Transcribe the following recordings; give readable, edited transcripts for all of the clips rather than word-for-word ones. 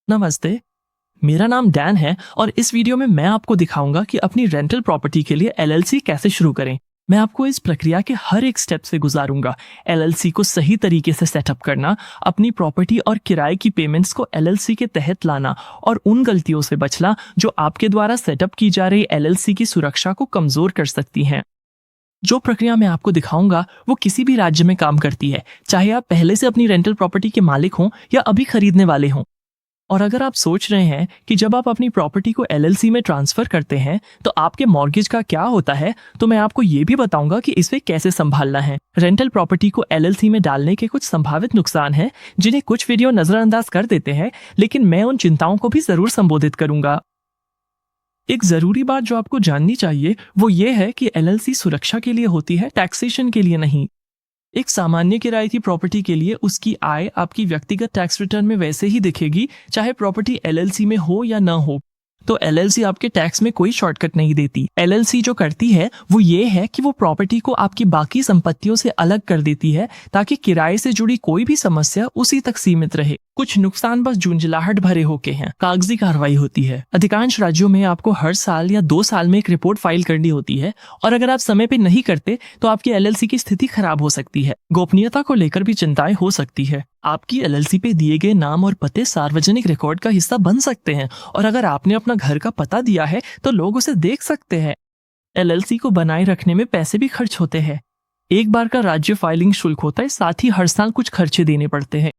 नमस्ते। मेरा नाम डैन है और इस वीडियो में मैं आपको दिखाऊंगा कि अपनी रेंटल प्रॉपर्टी के लिए एलएलसी कैसे शुरू करें। मैं आपको इस प्रक्रिया के हर एक स्टेप से गुजारूंगा। एलएलसी को सही तरीके से सेटअप करना, अपनी प्रॉपर्टी और किराए की पेमेंट्स को एलएलसी के तहत लाना और उन गलतियों से बचना जो आपके द्वारा सेटअप की जा रही एलएलसी की सुरक्षा को कमजोर कर सकती हैं। जो प्रक्रिया मैं आपको दिखाऊंगा वो किसी भी राज्य में काम करती है, चाहे आप पहले से अपनी रेंटल प्रॉपर्टी के मालिक हों या अभी खरीदने वाले हों। और अगर आप सोच रहे हैं कि जब आप अपनी प्रॉपर्टी को एलएलसी में ट्रांसफर करते हैं तो आपके मॉर्गेज का क्या होता है, तो मैं आपको ये भी बताऊंगा कि इसे कैसे संभालना है। रेंटल प्रॉपर्टी को एलएलसी में डालने के कुछ संभावित नुकसान हैं जिन्हें कुछ वीडियो नजरअंदाज कर देते हैं, लेकिन मैं उन चिंताओं को भी जरूर संबोधित करूंगा। एक जरूरी बात जो आपको जाननी चाहिए वो ये है कि एलएलसी सुरक्षा के लिए होती है, टैक्सेशन के लिए नहीं। एक सामान्य किराए प्रॉपर्टी के लिए उसकी आय आपकी व्यक्तिगत टैक्स रिटर्न में वैसे ही दिखेगी, चाहे प्रॉपर्टी एलएलसी में हो या ना हो। तो एलएलसी आपके टैक्स में कोई शॉर्टकट नहीं देती। एलएलसी जो करती है वो ये है कि वो प्रॉपर्टी को आपकी बाकी संपत्तियों से अलग कर देती है ताकि किराए से जुड़ी कोई भी समस्या उसी तक सीमित रहे। कुछ नुकसान बस झुंझलाहट भरे होके हैं। कागजी कार्रवाई होती है। अधिकांश राज्यों में आपको हर साल या 2 साल में एक रिपोर्ट फाइल करनी होती है और अगर आप समय पे नहीं करते तो आपकी एलएलसी की स्थिति खराब हो सकती है। गोपनीयता को लेकर भी चिंताएं हो सकती है। आपकी एलएलसी पे दिए गए नाम और पते सार्वजनिक रिकॉर्ड का हिस्सा बन सकते हैं और अगर आपने अपना घर का पता दिया है तो लोग उसे देख सकते हैं। एलएलसी को बनाए रखने में पैसे भी खर्च होते हैं। एक बार का राज्य फाइलिंग शुल्क होता है, साथ ही हर साल कुछ खर्चे देने पड़ते हैं।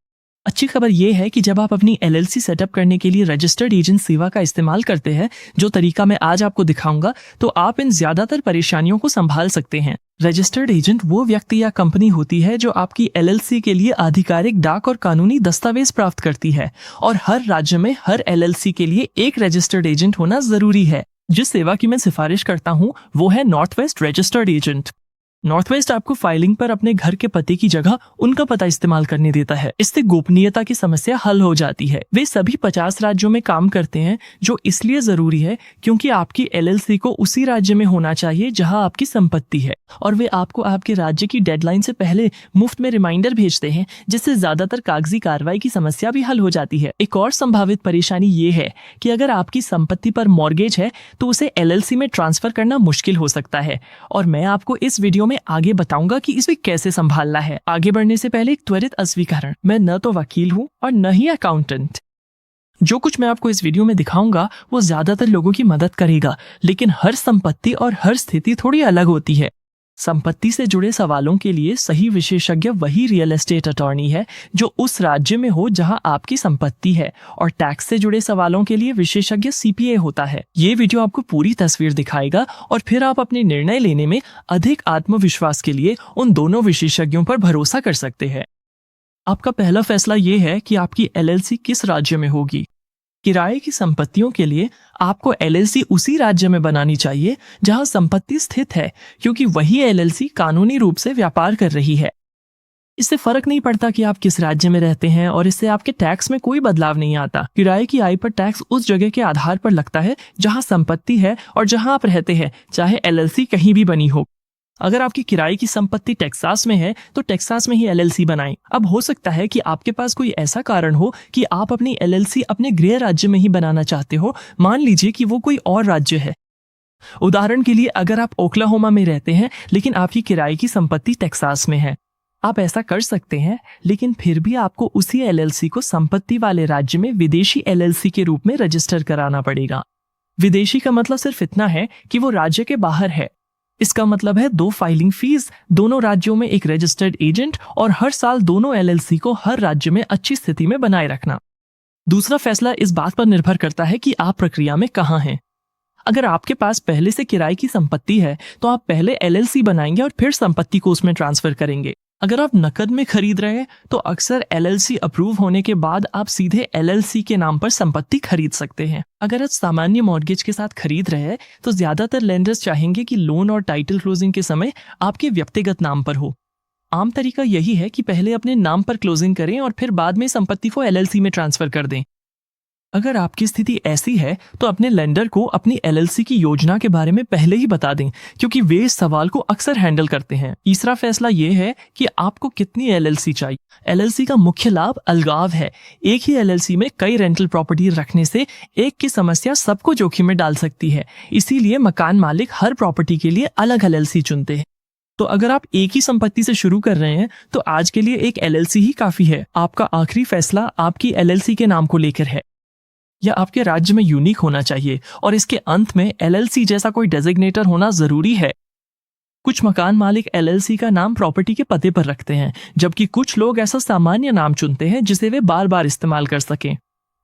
अच्छी खबर यह है कि जब आप अपनी एलएलसी सेटअप करने के लिए रजिस्टर्ड एजेंट सेवा का इस्तेमाल करते हैं, जो तरीका मैं आज आपको दिखाऊंगा, तो आप इन ज्यादातर परेशानियों को संभाल सकते हैं। रजिस्टर्ड एजेंट वो व्यक्ति या कंपनी होती है जो आपकी एलएलसी के लिए आधिकारिक डाक और कानूनी दस्तावेज प्राप्त करती है और हर राज्य में हर एलएलसी के लिए एक रजिस्टर्ड एजेंट होना जरूरी है। जिस सेवा की मैं सिफारिश करता हूँ वो है north west registered agent. North west आपको फाइलिंग पर अपने घर के पते की जगह उनका पता इस्तेमाल करने देता है। इससे गोपनीयता की समस्या हल हो जाती है। वे सभी 50 राज्यों में काम करते हैं, जो इसलिए जरूरी है क्योंकि आपकी एलएलसी को उसी राज्य में होना चाहिए जहां आपकी संपत्ति है और वे आपको आपके राज्य की डेडलाइन से पहले मुफ्त में रिमाइंडर भेजते हैं, जिससे ज्यादातर कागजी कार्रवाई की समस्या भी हल हो जाती है। एक और संभावित परेशानी ये है कि अगर आपकी संपत्ति पर मॉर्गेज है तो उसे एलएलसी में ट्रांसफर करना मुश्किल हो सकता है और मैं आपको इस वीडियो में आगे बताऊंगा कि इसे कैसे संभालना है। आगे बढ़ने से पहले एक त्वरित अस्वीकरण, मैं न तो वकील हूं और न ही अकाउंटेंट। जो कुछ मैं आपको इस वीडियो में दिखाऊंगा वो ज्यादातर लोगों की मदद करेगा, लेकिन हर संपत्ति और हर स्थिति थोड़ी अलग होती है। संपत्ति से जुड़े सवालों के लिए सही विशेषज्ञ वही रियल एस्टेट अटॉर्नी है जो उस राज्य में हो जहां आपकी संपत्ति है, और टैक्स से जुड़े सवालों के लिए विशेषज्ञ सीपीए होता है। ये वीडियो आपको पूरी तस्वीर दिखाएगा और फिर आप अपने निर्णय लेने में अधिक आत्मविश्वास के लिए उन दोनों विशेषज्ञों पर भरोसा कर सकते हैं। आपका पहला फैसला ये है कि आपकी एलएलसी किस राज्य में होगी। किराए की संपत्तियों के लिए आपको एलएलसी उसी राज्य में बनानी चाहिए जहां संपत्ति स्थित है, क्योंकि वही एलएलसी कानूनी रूप से व्यापार कर रही है। इससे फर्क नहीं पड़ता कि आप किस राज्य में रहते हैं और इससे आपके टैक्स में कोई बदलाव नहीं आता। किराए की आय पर टैक्स उस जगह के आधार पर लगता है जहां संपत्ति है और जहां आप रहते हैं, चाहे एलएलसी कहीं भी बनी हो। अगर आपकी किराए की संपत्ति टेक्सास में है तो टेक्सास में ही एलएलसी बनाएं। अब हो सकता है कि आपके पास कोई ऐसा कारण हो कि आप अपनी एलएलसी अपने गृह राज्य में ही बनाना चाहते हो। मान लीजिए कि वो कोई और राज्य है। उदाहरण के लिए अगर आप ओक्लाहोमा में रहते हैं लेकिन आपकी किराए की संपत्ति टेक्सास में है, आप ऐसा कर सकते हैं, लेकिन फिर भी आपको उसी एलएलसी को संपत्ति वाले राज्य में विदेशी एलएलसी के रूप में रजिस्टर कराना पड़ेगा। विदेशी का मतलब सिर्फ इतना है कि वो राज्य के बाहर है। इसका मतलब है 2 फाइलिंग फीस, दोनों राज्यों में एक रजिस्टर्ड एजेंट और हर साल दोनों एलएलसी को हर राज्य में अच्छी स्थिति में बनाए रखना। दूसरा फैसला इस बात पर निर्भर करता है कि आप प्रक्रिया में कहाँ हैं। अगर आपके पास पहले से किराए की संपत्ति है तो आप पहले एलएलसी बनाएंगे और फिर संपत्ति को उसमें ट्रांसफर करेंगे। अगर आप नकद में खरीद रहे हैं तो अक्सर एलएलसी अप्रूव होने के बाद आप सीधे एलएलसी के नाम पर संपत्ति खरीद सकते हैं। अगर आप सामान्य मॉर्गेज के साथ खरीद रहे हैं तो ज्यादातर लेंडर्स चाहेंगे कि लोन और टाइटल क्लोजिंग के समय आपके व्यक्तिगत नाम पर हो। आम तरीका यही है कि पहले अपने नाम पर क्लोजिंग करें और फिर बाद में संपत्ति को एलएलसी में ट्रांसफर कर दें। अगर आपकी स्थिति ऐसी है तो अपने लेंडर को अपनी एलएलसी की योजना के बारे में पहले ही बता दें, क्योंकि वे इस सवाल को अक्सर हैंडल करते हैं। तीसरा फैसला ये है कि आपको कितनी एलएलसी चाहिए। एलएलसी का मुख्य लाभ अलगाव है। एक ही एलएलसी में कई रेंटल प्रॉपर्टी रखने से एक की समस्या सबको जोखिम में डाल सकती है। इसीलिए मकान मालिक हर प्रॉपर्टी के लिए अलग एलएलसी चुनते हैं। तो अगर आप एक ही संपत्ति से शुरू कर रहे हैं तो आज के लिए एक एलएलसी ही काफी है। आपका आखिरी फैसला आपकी एलएलसी के नाम को लेकर है। यह आपके राज्य में यूनिक होना चाहिए और इसके अंत में एलएलसी जैसा कोई डेजिग्नेटर होना जरूरी है। कुछ मकान मालिक एलएलसी का नाम प्रॉपर्टी के पते पर रखते हैं, जबकि कुछ लोग ऐसा सामान्य नाम चुनते हैं जिसे वे बार बार इस्तेमाल कर सकें।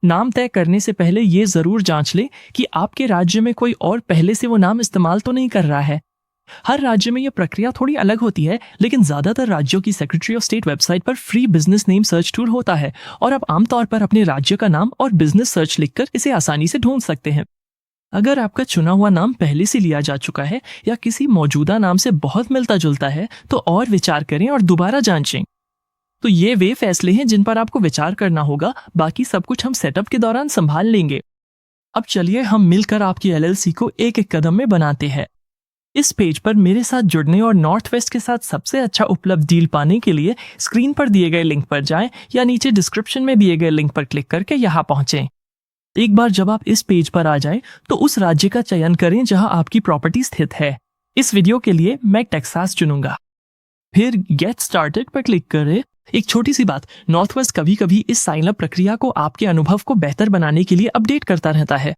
नाम तय करने से पहले ये जरूर जांच लें कि आपके राज्य में कोई और पहले से वो नाम इस्तेमाल तो नहीं कर रहा है। हर राज्य में यह प्रक्रिया थोड़ी अलग होती है, लेकिन ज्यादातर राज्यों की सेक्रेटरी ऑफ स्टेट वेबसाइट पर free business name search tool होता है और आप आमतौर पर अपने राज्य का नाम और बिजनेस सर्च लिखकर इसे आसानी से ढूंढ सकते हैं। अगर आपका चुना हुआ नाम पहले से लिया जा चुका है या किसी मौजूदा नाम से बहुत मिलता जुलता है तो और विचार करें और दोबारा जांचें। तो ये वे फैसले हैं जिन पर आपको विचार करना होगा। बाकी सब कुछ हम सेटअप के दौरान संभाल लेंगे। अब चलिए हम मिलकर आपकी एलएलसी को एक एक कदम में बनाते हैं। इस पेज पर मेरे साथ जुड़ने और नॉर्थ वेस्ट के साथ सबसे अच्छा उपलब्ध डील पाने के लिए स्क्रीन पर दिए गए लिंक पर जाएं या नीचे डिस्क्रिप्शन में दिए गए लिंक पर क्लिक करके यहाँ पहुंचें। एक बार जब आप इस पेज पर आ जाएं तो उस राज्य का चयन करें जहां आपकी प्रॉपर्टी स्थित है। इस वीडियो के लिए मैं टेक्सास चुनूंगा। फिर गेट स्टार्टेड पर क्लिक करें। एक छोटी सी बात, नॉर्थ वेस्ट कभी कभी इस साइन अप प्रक्रिया को आपके अनुभव को बेहतर बनाने के लिए अपडेट करता रहता है।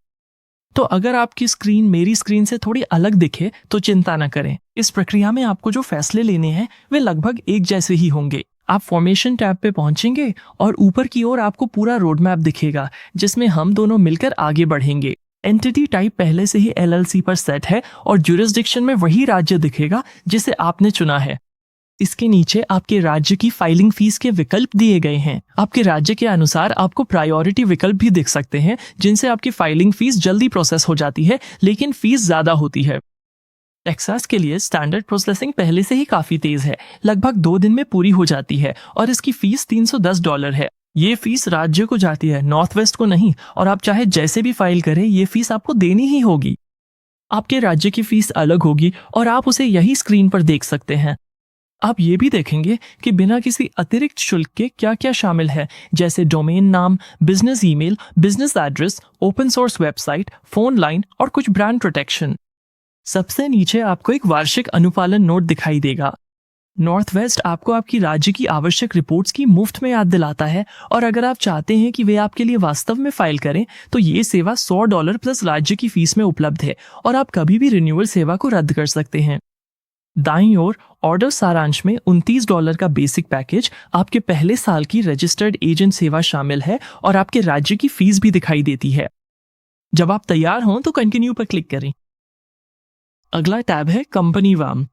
तो अगर आपकी स्क्रीन मेरी स्क्रीन से थोड़ी अलग दिखे तो चिंता न करें। इस प्रक्रिया में आपको जो फैसले लेने हैं वे लगभग एक जैसे ही होंगे। आप फॉर्मेशन टैब पे पहुंचेंगे और ऊपर की ओर आपको पूरा रोड मैप दिखेगा जिसमें हम दोनों मिलकर आगे बढ़ेंगे। एंटिटी टाइप पहले से ही एलएलसी पर सेट है और ज्यूरिसडिक्शन में वही राज्य दिखेगा जिसे आपने चुना है। इसके नीचे आपके राज्य की फाइलिंग फीस के विकल्प दिए गए हैं। आपके राज्य के अनुसार आपको प्रायोरिटी विकल्प भी दिख सकते हैं जिनसे आपकी फाइलिंग फीस जल्दी प्रोसेस हो जाती है, लेकिन फीस ज्यादा होती है। टेक्सास के लिए स्टैंडर्ड प्रोसेसिंग पहले से ही काफी तेज है, लगभग 2 दिन में पूरी हो जाती है और इसकी फीस $310 है। ये फीस राज्य को जाती है, नॉर्थ वेस्ट को नहीं, और आप चाहे जैसे भी फाइल करें ये फीस आपको देनी ही होगी। आपके राज्य की फीस अलग होगी और आप उसे यही स्क्रीन पर देख सकते हैं। आप ये भी देखेंगे कि बिना किसी अतिरिक्त शुल्क के क्या क्या शामिल है, जैसे डोमेन नाम, business email, business address, open source website, phone line और कुछ ब्रांड प्रोटेक्शन। सबसे नीचे आपको एक वार्षिक अनुपालन नोट दिखाई देगा। नॉर्थ वेस्ट आपको आपकी राज्य की आवश्यक रिपोर्ट्स की मुफ्त में याद दिलाता है और अगर आप चाहते हैं कि वे आपके लिए वास्तव में फाइल करें तो ये सेवा $100 प्लस राज्य की फीस में उपलब्ध है और आप कभी भी रिन्यूअल सेवा को रद्द कर सकते हैं। दाईं ओर ऑर्डर सारांश में $29 का बेसिक पैकेज, आपके पहले साल की रजिस्टर्ड एजेंट सेवा शामिल है और आपके राज्य की फीस भी दिखाई देती है। जब आप तैयार हों तो कंटिन्यू पर क्लिक करें। अगला टैब है कंपनी वाम।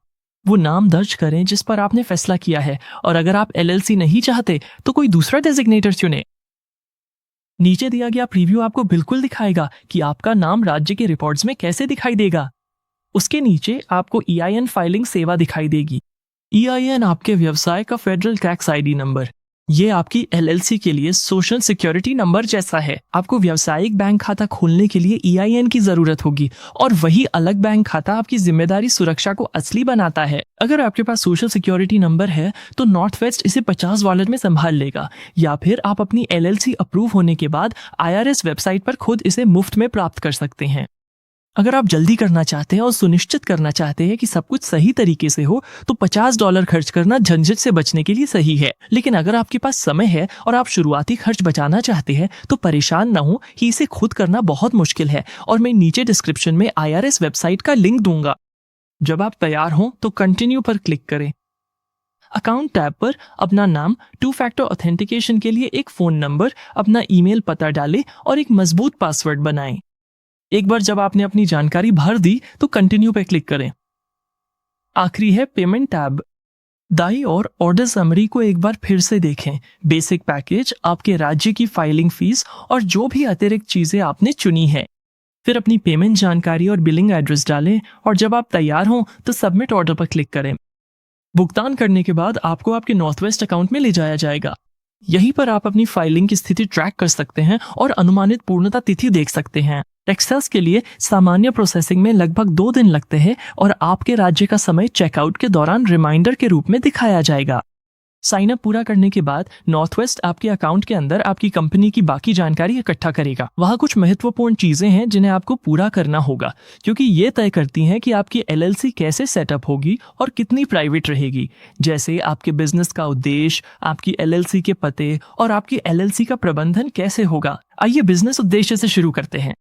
वो नाम दर्ज करें जिस पर आपने फैसला किया है और अगर आप एलएलसी नहीं चाहते तो कोई दूसरा डेजिग्नेटर चुनें। नीचे दिया गया प्रीव्यू आपको बिल्कुल दिखाएगा कि आपका नाम राज्य के रिकॉर्ड्स में कैसे दिखाई देगा। उसके नीचे आपको EIN फाइलिंग सेवा दिखाई देगी। EIN आपके व्यवसाय का फेडरल टैक्स ID नंबर। ये आपकी LLC के लिए सोशल सिक्योरिटी नंबर जैसा है। आपको व्यावसायिक बैंक खाता खोलने के लिए EIN की जरूरत होगी और वही अलग बैंक खाता आपकी जिम्मेदारी सुरक्षा को असली बनाता है। अगर आपके पास सोशल सिक्योरिटी नंबर है तो नॉर्थ वेस्ट इसे $50 में संभाल लेगा, या फिर आप अपनी LLC अप्रूव होने के बाद IRS वेबसाइट पर खुद इसे मुफ्त में प्राप्त कर सकते हैं। अगर आप जल्दी करना चाहते हैं और सुनिश्चित करना चाहते हैं कि सब कुछ सही तरीके से हो तो $50 खर्च करना झंझट से बचने के लिए सही है। लेकिन अगर आपके पास समय है और आप शुरुआती खर्च बचाना चाहते हैं तो परेशान न हो कि इसे खुद करना बहुत मुश्किल है और मैं नीचे डिस्क्रिप्शन में IRS वेबसाइट का लिंक दूंगा। जब आप तैयार हों तो कंटिन्यू पर क्लिक करें। अकाउंट टैब पर अपना नाम, 2 फैक्टर ऑथेंटिकेशन के लिए एक फोन नंबर, अपना ईमेल पता डालें और एक मजबूत पासवर्ड बनाएं। एक बार जब आपने अपनी जानकारी भर दी तो कंटिन्यू पे क्लिक करें। आखिरी है पेमेंट टैब। दाईं ओर ऑर्डर समरी को एक बार फिर से देखें। बेसिक पैकेज, आपके राज्य की फाइलिंग फीस और जो भी अतिरिक्त चीजें आपने चुनी है। फिर अपनी पेमेंट जानकारी और बिलिंग एड्रेस डालें और जब आप तैयार हों तो सबमिट ऑर्डर पर क्लिक करें। भुगतान करने के बाद आपको आपके नॉर्थ वेस्ट अकाउंट में ले जाया जाएगा। यहीं पर आप अपनी फाइलिंग की स्थिति ट्रैक कर सकते हैं और अनुमानित पूर्णता तिथि देख सकते हैं। टैक्सेस के लिए सामान्य प्रोसेसिंग में लगभग 2 दिन लगते हैं और आपके राज्य का समय चेकआउट के दौरान रिमाइंडर के रूप में दिखाया जाएगा। साइन अप पूरा करने के बाद नॉर्थ वेस्ट आपके अकाउंट के अंदर आपकी कंपनी की बाकी जानकारी इकट्ठा करेगा। वहाँ कुछ महत्वपूर्ण चीजें हैं जिन्हें आपको पूरा करना होगा, क्योंकि ये तय करती हैं कि आपकी एलएलसी कैसे सेटअप होगी और कितनी प्राइवेट रहेगी, जैसे आपके बिजनेस का उद्देश्य, आपकी एलएलसी के पते और आपकी एलएलसी का प्रबंधन कैसे होगा। आइए बिजनेस उद्देश्य से शुरू करते हैं।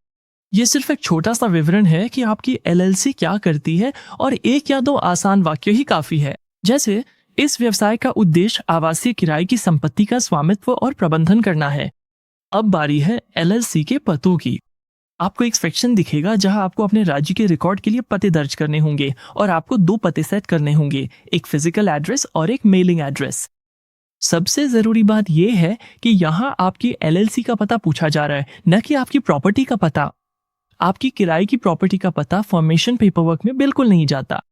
ये सिर्फ एक छोटा सा विवरण है कि आपकी एलएलसी क्या करती है और 1 या 2 आसान वाक्य ही काफी है, जैसे इस व्यवसाय का उद्देश्य आवासीय किराए की संपत्ति का स्वामित्व और प्रबंधन करना है। अब बारी है एलएलसी के पतों की। आपको एक सेक्शन दिखेगा जहां आपको अपने राज्य के रिकॉर्ड के लिए पते दर्ज करने होंगे और आपको 2 पते सेट करने होंगे, एक फिजिकल एड्रेस और एक मेलिंग एड्रेस। सबसे जरूरी बात यह है कि यहाँ आपकी एलएलसी का पता पूछा जा रहा है, न कि आपकी प्रॉपर्टी का पता। आपकी किराए की प्रॉपर्टी का पता फॉर्मेशन पेपरवर्क में बिल्कुल नहीं जाता,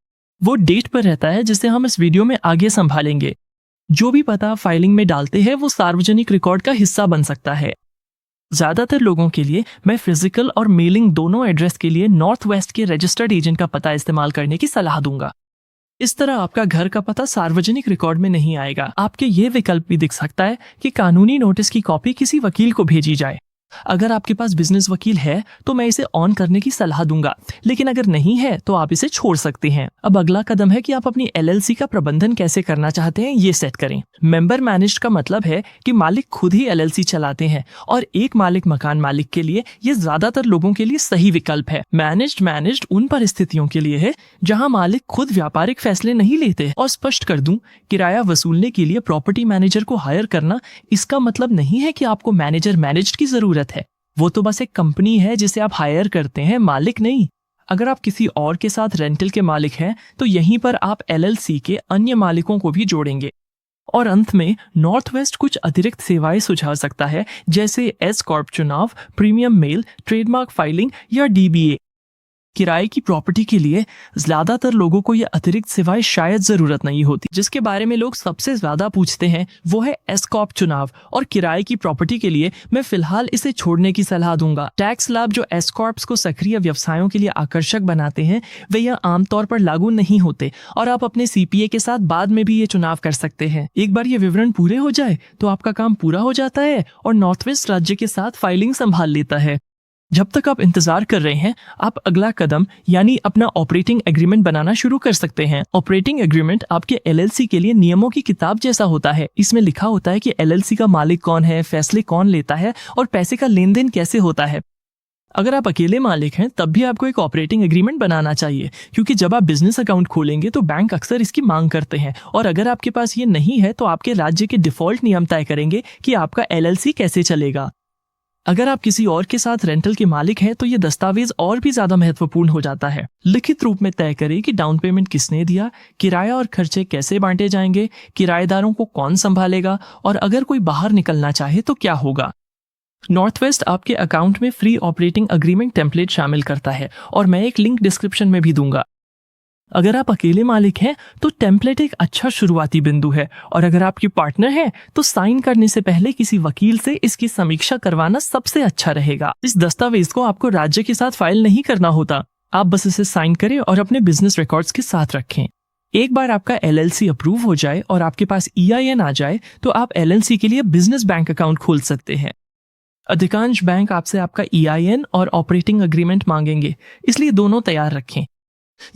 वो डेट पर रहता है, जिसे हम इस वीडियो में आगे संभालेंगे। जो भी पता फाइलिंग में डालते हैं वो सार्वजनिक रिकॉर्ड का हिस्सा बन सकता है। ज्यादातर लोगों के लिए मैं फिजिकल और मेलिंग दोनों एड्रेस के लिए नॉर्थ वेस्ट के रजिस्टर्ड एजेंट का पता इस्तेमाल करने की सलाह दूंगा। इस तरह आपका घर का पता सार्वजनिक रिकॉर्ड में नहीं आएगा। आपके ये विकल्प भी दिख सकता है कि कानूनी नोटिस की कॉपी किसी वकील को भेजी जाए। अगर आपके पास बिजनेस वकील है तो मैं इसे ऑन करने की सलाह दूंगा, लेकिन अगर नहीं है तो आप इसे छोड़ सकते हैं। अब अगला कदम है कि आप अपनी एलएलसी का प्रबंधन कैसे करना चाहते हैं ये सेट करें। मेंबर मैनेज्ड का मतलब है कि मालिक खुद ही एलएलसी चलाते हैं और एक मालिक मकान मालिक के लिए ये ज्यादातर लोगों के लिए सही विकल्प है। मैनेज्ड उन परिस्थितियों के लिए है जहाँ मालिक खुद व्यापारिक फैसले नहीं लेते। और स्पष्ट कर दूं, किराया वसूलने के लिए प्रॉपर्टी मैनेजर को हायर करना इसका मतलब नहीं है कि आपको मैनेजर मैनेज्ड की जरूरत है। वो तो बस एक कंपनी है जिसे आप हायर करते हैं, मालिक नहीं। अगर आप किसी और के साथ रेंटल के मालिक हैं तो यहीं पर आप एलएलसी के अन्य मालिकों को भी जोड़ेंगे। और अंत में नॉर्थ वेस्ट कुछ अतिरिक्त सेवाएं सुझा सकता है, जैसे एस कॉर्प चुनाव, प्रीमियम मेल, ट्रेडमार्क फाइलिंग या डीबीए। किराए की प्रॉपर्टी के लिए ज्यादातर लोगों को ये अतिरिक्त सेवाएं शायद जरूरत नहीं होती। जिसके बारे में लोग सबसे ज्यादा पूछते हैं वो है एस कॉर्प चुनाव, और किराए की प्रॉपर्टी के लिए मैं फिलहाल इसे छोड़ने की सलाह दूंगा। टैक्स लाभ जो एस कॉर्प्स को सक्रिय व्यवसायों के लिए आकर्षक बनाते हैं वे यह आमतौर पर लागू नहीं होते, और आप अपने सीपीए के साथ बाद में भी ये चुनाव कर सकते हैं। एक बार ये विवरण पूरे हो जाए तो आपका काम पूरा हो जाता है और नॉर्थ वेस्ट राज्य के साथ फाइलिंग संभाल लेता है। जब तक आप इंतजार कर रहे हैं, आप अगला कदम यानी अपना ऑपरेटिंग एग्रीमेंट बनाना शुरू कर सकते हैं। ऑपरेटिंग एग्रीमेंट आपके एलएलसी के लिए नियमों की किताब जैसा होता है। इसमें लिखा होता है कि एलएलसी का मालिक कौन है, फैसले कौन लेता है और पैसे का लेन देन कैसे होता है। अगर आप अकेले मालिक हैं तब भी आपको एक ऑपरेटिंग एग्रीमेंट बनाना चाहिए, क्योंकि जब आप बिजनेस अकाउंट खोलेंगे तो बैंक अक्सर इसकी मांग करते हैं, और अगर आपके पास ये नहीं है तो आपके राज्य के डिफॉल्ट नियम तय करेंगे कि आपका एलएलसी कैसे चलेगा। अगर आप किसी और के साथ रेंटल के मालिक हैं तो ये दस्तावेज और भी ज्यादा महत्वपूर्ण हो जाता है। लिखित रूप में तय करें कि डाउन पेमेंट किसने दिया, किराया और खर्चे कैसे बांटे जाएंगे, किराएदारों को कौन संभालेगा, और अगर कोई बाहर निकलना चाहे तो क्या होगा। नॉर्थ वेस्ट आपके अकाउंट में फ्री ऑपरेटिंग एग्रीमेंट टेम्पलेट शामिल करता है और मैं एक लिंक डिस्क्रिप्शन में भी दूंगा। अगर आप अकेले मालिक हैं तो टेम्पलेट एक अच्छा शुरुआती बिंदु है, और अगर आपकी पार्टनर है तो साइन करने से पहले किसी वकील से इसकी समीक्षा करवाना सबसे अच्छा रहेगा। इस दस्तावेज को आपको राज्य के साथ फाइल नहीं करना होता, आप बस इसे साइन करें और अपने बिजनेस रिकॉर्ड्स के साथ रखें। एक बार आपका एलएलसी अप्रूव हो जाए और आपके पास EIN आ जाए तो आप एलएलसी के लिए बिजनेस बैंक अकाउंट खोल सकते हैं। अधिकांश बैंक आपसे आपका EIN और ऑपरेटिंग एग्रीमेंट मांगेंगे, इसलिए दोनों तैयार रखें।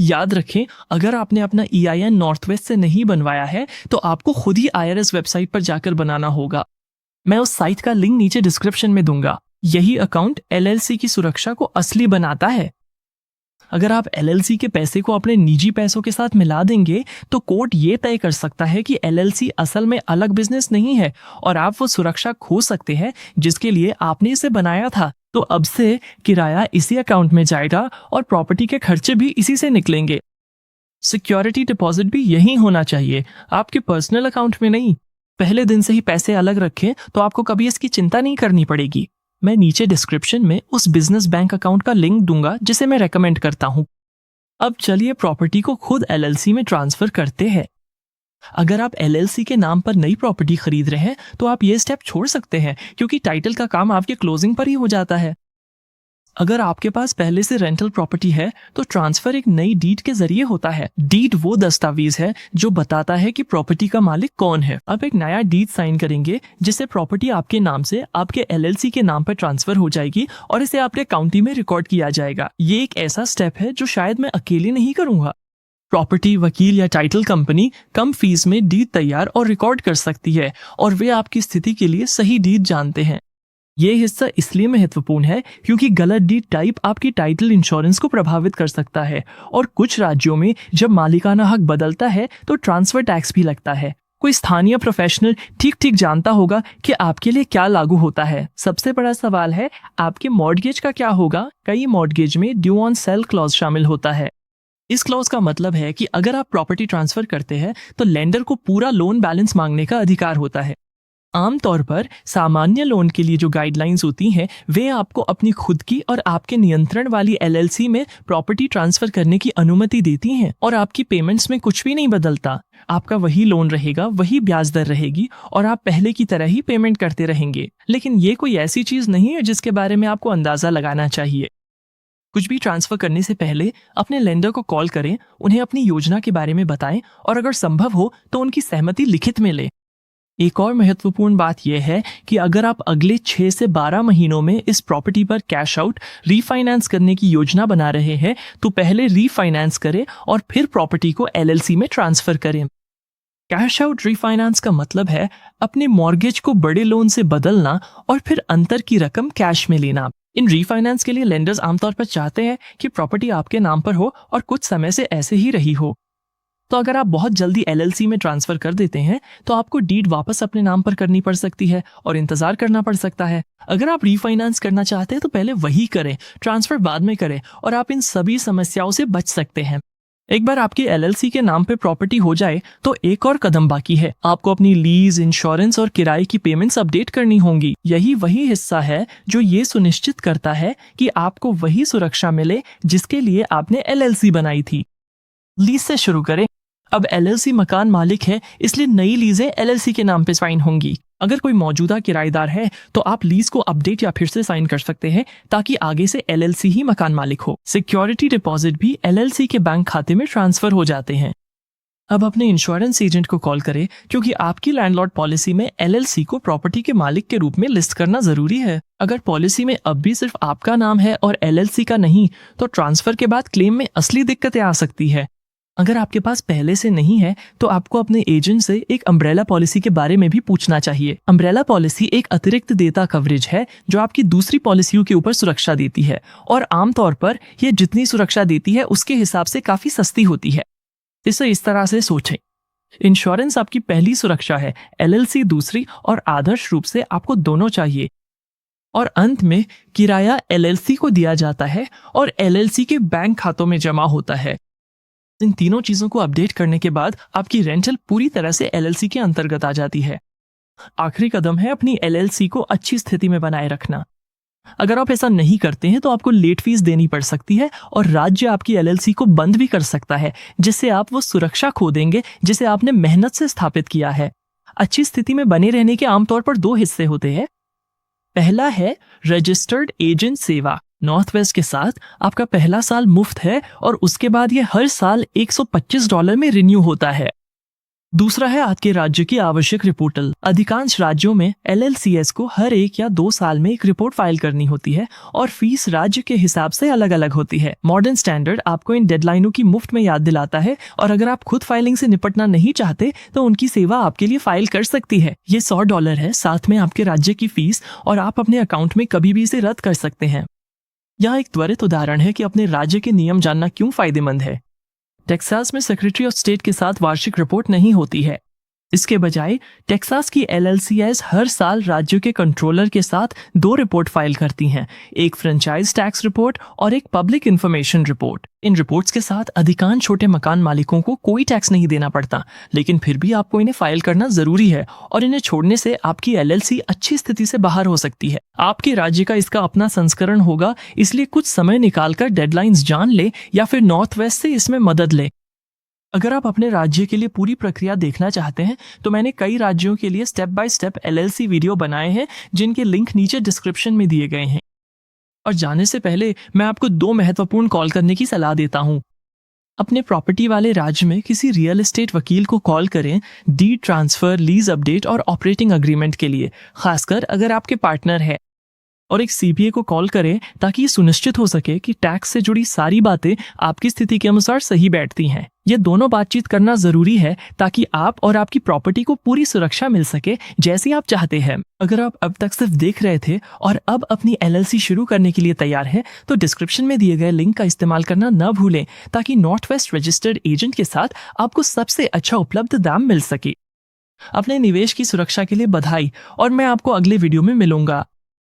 याद रखें, अगर आपने अपना EIN नॉर्थ वेस्ट से नहीं बनवाया है तो आपको खुद ही IRS वेबसाइट पर जाकर बनाना होगा। मैं उस साइट का लिंक नीचे डिस्क्रिप्शन में दूंगा। यही अकाउंट LLC की सुरक्षा को असली बनाता है। अगर आप LLC के पैसे को अपने निजी पैसों के साथ मिला देंगे तो कोर्ट ये तय कर सकता है कि LLC असल में अलग बिजनेस नहीं है और आप वो सुरक्षा खो सकते हैं जिसके लिए आपने इसे बनाया था। तो अब से किराया इसी अकाउंट में जाएगा और प्रॉपर्टी के खर्चे भी इसी से निकलेंगे। सिक्योरिटी डिपॉजिट भी यही होना चाहिए, आपके पर्सनल अकाउंट में नहीं। पहले दिन से ही पैसे अलग रखें तो आपको कभी इसकी चिंता नहीं करनी पड़ेगी। मैं नीचे डिस्क्रिप्शन में उस बिजनेस बैंक अकाउंट का लिंक दूंगा जिसे मैं रेकमेंड करता हूं। अब चलिए प्रॉपर्टी को खुद LLC में ट्रांसफर करते हैं। अगर आप एलएलसी के नाम पर नई प्रॉपर्टी खरीद रहे हैं तो आप ये स्टेप छोड़ सकते हैं, क्योंकि टाइटल का काम आपके क्लोजिंग पर ही हो जाता है। अगर आपके पास पहले से रेंटल प्रॉपर्टी है तो ट्रांसफर एक नई डीड के जरिए होता है। डीड वो दस्तावेज है जो बताता है कि प्रॉपर्टी का मालिक कौन है। अब एक नया डीड साइन करेंगे जिससे प्रॉपर्टी आपके नाम से आपके एलएलसी के नाम पर ट्रांसफर हो जाएगी और इसे आपके काउंटी में रिकॉर्ड किया जाएगा। ये एक ऐसा स्टेप है जो शायद मैं अकेले नहीं करूंगा। प्रॉपर्टी वकील या टाइटल कंपनी कम फीस में डीड तैयार और रिकॉर्ड कर सकती है और वे आपकी स्थिति के लिए सही डीड जानते हैं। ये हिस्सा इसलिए महत्वपूर्ण है क्योंकि गलत डीड टाइप आपकी टाइटल इंश्योरेंस को प्रभावित कर सकता है और कुछ राज्यों में जब मालिकाना हक बदलता है तो ट्रांसफर टैक्स भी लगता है। कोई स्थानीय प्रोफेशनल ठीक जानता होगा कि आपके लिए क्या लागू होता है। सबसे बड़ा सवाल है आपके मॉर्गेज का क्या होगा। कई मॉर्गेज में ड्यू ऑन सेल क्लॉज शामिल होता है। इस क्लॉज का मतलब है कि अगर आप प्रॉपर्टी ट्रांसफर करते हैं तो लेंडर को पूरा लोन बैलेंस मांगने का अधिकार होता है। आमतौर पर सामान्य लोन के लिए जो गाइडलाइंस होती हैं वे आपको अपनी खुद की और आपके नियंत्रण वाली एलएलसी में प्रॉपर्टी ट्रांसफर करने की अनुमति देती हैं और आपकी पेमेंट्स में कुछ भी नहीं बदलता। आपका वही लोन रहेगा, वही ब्याज दर रहेगी और आप पहले की तरह ही पेमेंट करते रहेंगे। लेकिन ये कोई ऐसी चीज नहीं है जिसके बारे में आपको अंदाजा लगाना चाहिए। कुछ भी ट्रांसफर करने से पहले अपने लेंडर को कॉल करें, उन्हें अपनी योजना के बारे में बताएं और अगर संभव हो तो उनकी सहमति लिखित में लें। एक और महत्वपूर्ण बात यह है कि अगर आप अगले 6 से 12 महीनों में इस प्रॉपर्टी पर कैश आउट रीफाइनेंस करने की योजना बना रहे हैं तो पहले रीफाइनेंस करें और फिर प्रॉपर्टी को एलएलसी में ट्रांसफर करें। कैश आउट रीफाइनेंस का मतलब है अपने मॉर्गेज को बड़े लोन से बदलना और फिर अंतर की रकम कैश में लेना। इन रीफाइनेंस के लिए लेंडर्स आमतौर पर चाहते हैं कि प्रॉपर्टी आपके नाम पर हो और कुछ समय से ऐसे ही रही हो। तो अगर आप बहुत जल्दी एलएलसी में ट्रांसफर कर देते हैं तो आपको डीड वापस अपने नाम पर करनी पड़ सकती है और इंतजार करना पड़ सकता है। अगर आप रीफाइनेंस करना चाहते हैं तो पहले वही करें, ट्रांसफर बाद में करें और आप इन सभी समस्याओं से बच सकते हैं। एक बार आपकी एलएलसी के नाम पे प्रॉपर्टी हो जाए तो एक और कदम बाकी है। आपको अपनी लीज, इंश्योरेंस और किराए की पेमेंट्स अपडेट करनी होंगी। यही वही हिस्सा है जो ये सुनिश्चित करता है कि आपको वही सुरक्षा मिले जिसके लिए आपने एलएलसी बनाई थी। लीज से शुरू करें। अब एलएलसी मकान मालिक है, इसलिए नई लीजें एलएलसी के नाम पे साइन होंगी। अगर कोई मौजूदा किराएदार है तो आप लीज को अपडेट या फिर से साइन कर सकते हैं ताकि आगे से एलएलसी ही मकान मालिक हो। सिक्योरिटी डिपॉजिट भी एलएलसी के बैंक खाते में ट्रांसफर हो जाते हैं। अब अपने इंश्योरेंस एजेंट को कॉल करें क्योंकि आपकी लैंडलॉर्ड पॉलिसी में एलएलसी को प्रॉपर्टी के मालिक के रूप में लिस्ट करना जरूरी है। अगर पॉलिसी में अब भी सिर्फ आपका नाम है और एलएलसी का नहीं तो ट्रांसफर के बाद क्लेम में असली दिक्कतें आ सकती है। अगर आपके पास पहले से नहीं है तो आपको अपने एजेंट से एक अम्ब्रेला पॉलिसी के बारे में भी पूछना चाहिए। अम्ब्रेला पॉलिसी एक अतिरिक्त देयता कवरेज है जो आपकी दूसरी पॉलिसियों के ऊपर सुरक्षा देती है और आमतौर पर यह जितनी सुरक्षा देती है उसके हिसाब से काफी सस्ती होती है। इसे इस तरह से सोचें, इंश्योरेंस आपकी पहली सुरक्षा है, एलएलसी दूसरी और आदर्श रूप से आपको दोनों चाहिए। और अंत में किराया एलएलसी को दिया जाता है और एलएलसी के बैंक खातों में जमा होता है। इन तीनों चीजों को अपडेट करने के बाद आपकी रेंटल पूरी तरह से एलएलसी के अंतर्गत आ जाती है। आखिरी कदम है अपनी एलएलसी को अच्छी स्थिति में बनाए रखना। अगर आप ऐसा नहीं करते हैं तो आपको लेट फीस देनी पड़ सकती है और राज्य आपकी एलएलसी को बंद भी कर सकता है, जिससे आप वो सुरक्षा खो देंगे जिसे आपने मेहनत से स्थापित किया है। अच्छी स्थिति में बने रहने के आमतौर पर 2 हिस्से होते हैं। पहला है रजिस्टर्ड एजेंट सेवा। नॉर्थ वेस्ट के साथ आपका पहला साल मुफ्त है और उसके बाद ये हर साल $125 में रिन्यू होता है। दूसरा है आपके राज्य की आवश्यक रिपोर्टल। अधिकांश राज्यों में एलएलसीएस को हर 1 या 2 साल में एक रिपोर्ट फाइल करनी होती है और फीस राज्य के हिसाब से अलग अलग होती है। मॉडर्न स्टैंडर्ड आपको इन डेडलाइनों की मुफ्त में याद दिलाता है और अगर आप खुद फाइलिंग से निपटना नहीं चाहते तो उनकी सेवा आपके लिए फाइल कर सकती है। ये $100 है, साथ में आपके राज्य की फीस और आप अपने अकाउंट में कभी भी इसे रद्द कर सकते हैं। यहाँ एक त्वरित उदाहरण है कि अपने राज्य के नियम जानना क्यों फायदेमंद है। टेक्सास में सेक्रेटरी ऑफ स्टेट के साथ वार्षिक रिपोर्ट नहीं होती है। इसके बजाय टेक्सास की एलएलसीएस हर साल राज्यों के कंट्रोलर के साथ 2 रिपोर्ट फाइल करती हैं, एक फ्रेंचाइज टैक्स रिपोर्ट और एक पब्लिक इंफॉर्मेशन रिपोर्ट। इन रिपोर्ट्स के साथ अधिकांश छोटे मकान मालिकों को कोई टैक्स नहीं देना पड़ता, लेकिन फिर भी आपको इन्हें फाइल करना जरूरी है और इन्हें छोड़ने से आपकी एलएलसी अच्छी स्थिति से बाहर हो सकती है। आपके राज्य का इसका अपना संस्करण होगा, इसलिए कुछ समय निकालकर डेडलाइंस जान ले या फिर नॉर्थ वेस्ट से इसमें मदद ले। अगर आप अपने राज्य के लिए पूरी प्रक्रिया देखना चाहते हैं तो मैंने कई राज्यों के लिए step by step LLC video बनाए हैं, जिनके लिंक नीचे डिस्क्रिप्शन में दिए गए हैं। और जाने से पहले मैं आपको 2 महत्वपूर्ण कॉल करने की सलाह देता हूँ। अपने प्रॉपर्टी वाले राज्य में किसी रियल एस्टेट वकील को कॉल करें डीड ट्रांसफर, लीज अपडेट और ऑपरेटिंग अग्रीमेंट के लिए, खासकर अगर आपके पार्टनर है। और एक सीपीए को कॉल करें ताकि ये सुनिश्चित हो सके कि टैक्स से जुड़ी सारी बातें आपकी स्थिति के अनुसार सही बैठती हैं। ये दोनों बातचीत करना जरूरी है ताकि आप और आपकी प्रॉपर्टी को पूरी सुरक्षा मिल सके जैसी आप चाहते हैं। अगर आप अब तक सिर्फ देख रहे थे और अब अपनी एलएलसी शुरू करने के लिए तैयार हैं, तो डिस्क्रिप्शन में दिए गए लिंक का इस्तेमाल करना न भूलें ताकि नॉर्थ वेस्ट रजिस्टर्ड एजेंट के साथ आपको सबसे अच्छा उपलब्ध दाम मिल सके। अपने निवेश की सुरक्षा के लिए बधाई, और मैं आपको अगले वीडियो में मिलूंगा।